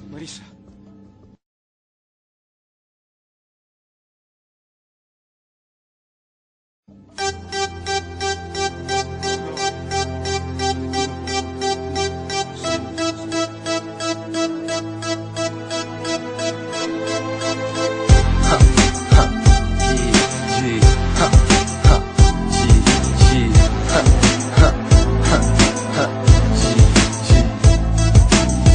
Marissa.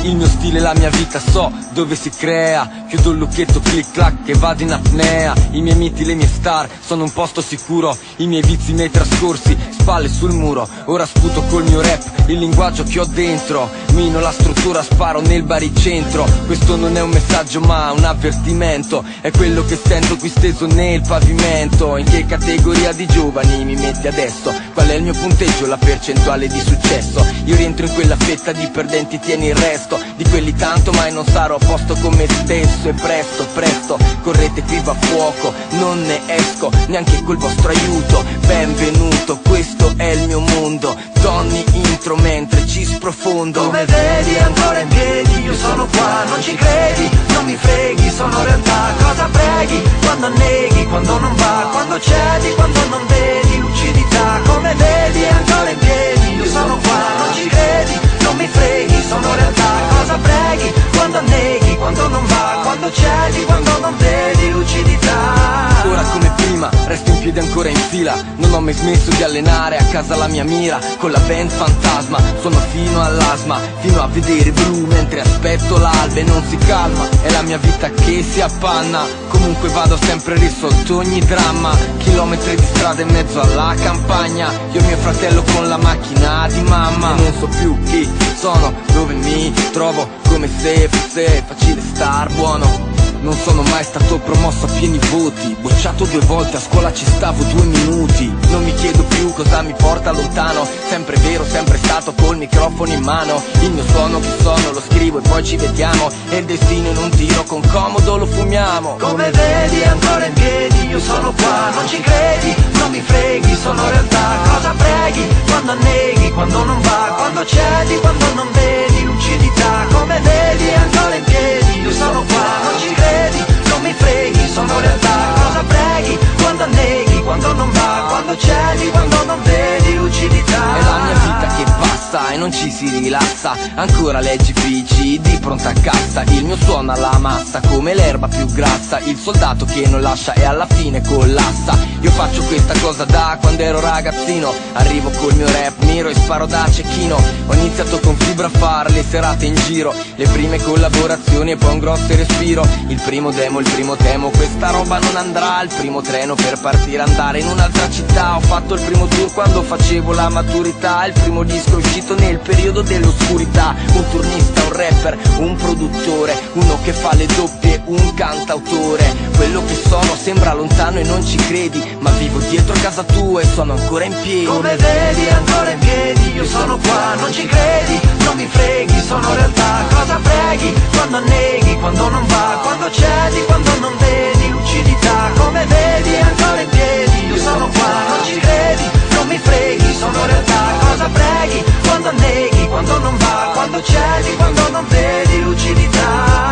Il mio stile, la mia vita, so dove si crea. Chiudo il lucchetto, clic clac e vado in apnea. I miei miti, le mie star, sono un posto sicuro. I miei vizi, i miei trascorsi, spalle sul muro. Ora sputo col mio rap il linguaggio che ho dentro. Mino la struttura, sparo nel baricentro. Questo non è un messaggio ma un avvertimento. È quello che sento qui steso nel pavimento. In che categoria di giovani mi metti adesso? Qual è il mio punteggio, la percentuale di successo? Io rientro in quella fetta di perdenti, tieni il resto. Di quelli tanto mai non sarò a posto con me stesso. E presto, presto, correte qui va fuoco. Non ne esco neanche col vostro aiuto. Benvenuto, questo è il mio mondo. Donne intro mentre ci sprofondo. Come vedi ancora in piedi, io sono qua, non ci credi, non mi freghi, sono realtà. Cosa preghi quando neghi, quando non va, quando cedi, quando non vedi lucidità. Come vedi ancora in piedi, io sono qua, non ci credi, non mi freghi, sono realtà. Cosa preghi quando neghi, quando non va, quando cedi, quando non vedi lucidità. Ora come prima, resto in piedi ancora in fila. Non ho mai smesso di allenare a casa la mia mira. Con la band fantasma, sono fino all'asma, fino a vedere blu mentre aspetto l'alba e non si calma. È la mia vita che si appanna. Comunque vado sempre risolto ogni dramma. Chilometri di strada in mezzo alla campagna. Io e mio fratello con la macchina di mamma. E non so più chi sono, dove mi trovo, come se fosse facile star buono. Non sono mai stato promosso a pieni voti. Bocciato 2 volte, a scuola ci stavo 2 minuti. Non mi chiedo più cosa mi porta lontano. Sempre vero, sempre stato col microfono in mano. Il mio suono chi sono, lo scrivo e poi ci vediamo. E il destino in un tiro con comodo lo fumiamo. Come vedi ancora in piedi, io sono qua, non ci credi, non mi freghi, sono realtà. Cosa preghi quando neghi, quando non va, quando cedi, quando non vedi lucidità. Come vedi ancora in piedi, io sono qua, non ci credi, non mi freghi, sono realtà. Cosa preghi quando neghi, quando non va, quando cedi, quando non vedi lucidità. È la mia vita che passa e non ci si rilassa. Ancora leggi PC di pronta cassa. Il mio suono alla massa come l'erba più grassa. Il soldato che non lascia e alla fine collassa. Io faccio questa cosa da quando ero ragazzino. Arrivo col mio rap, miro e sparo da cecchino. Ho iniziato con Fibra a fare le serate in giro. Le prime collaborazioni e poi un grosso respiro. Il primo demo, il primo temo, questa roba non andrà. Il primo treno per partire, andare in un'altra città. Ho fatto il primo tour quando facevo la maturità. Il primo disco è uscito nel periodo dell'oscurità. Un turnista, un rapper, un produttore, uno che fa le doppie, un cantautore. Quello che sono sembra lontano e non ci credi, ma vivo dietro casa tua e sono ancora in piedi. Come vedi ancora in piedi, io sono qua, non ci credi, non mi freghi, sono realtà. Cosa preghi quando neghi, quando non va, quando cedi, quando non vedi lucidità. Come vedi ancora in piedi, io sono qua, non ci credi, non mi freghi, sono realtà. Cosa preghi quando neghi, quando non va, quando cedi, quando non vedi lucidità.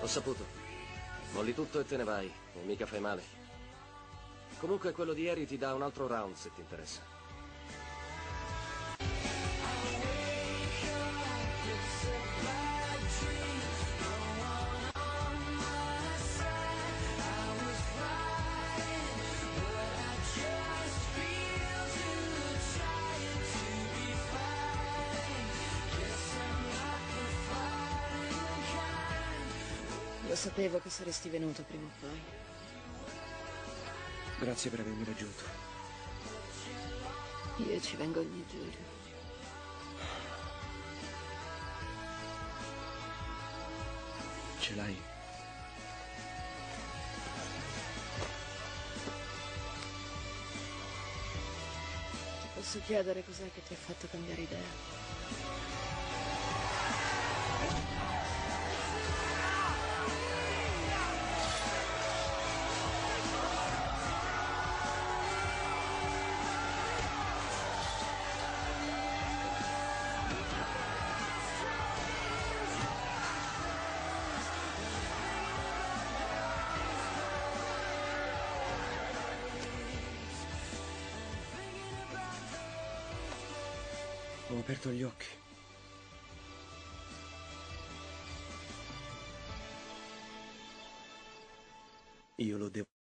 Ho saputo. Molli tutto e te ne vai, e mica fai male. Comunque quello di ieri ti dà un altro round se ti interessa. Lo sapevo che saresti venuto prima o poi. Grazie per avermi raggiunto. Io ci vengo ogni giorno. Ce l'hai? Ti posso chiedere cos'è che ti ha fatto cambiare idea? Ho aperto gli occhi. Io lo devo.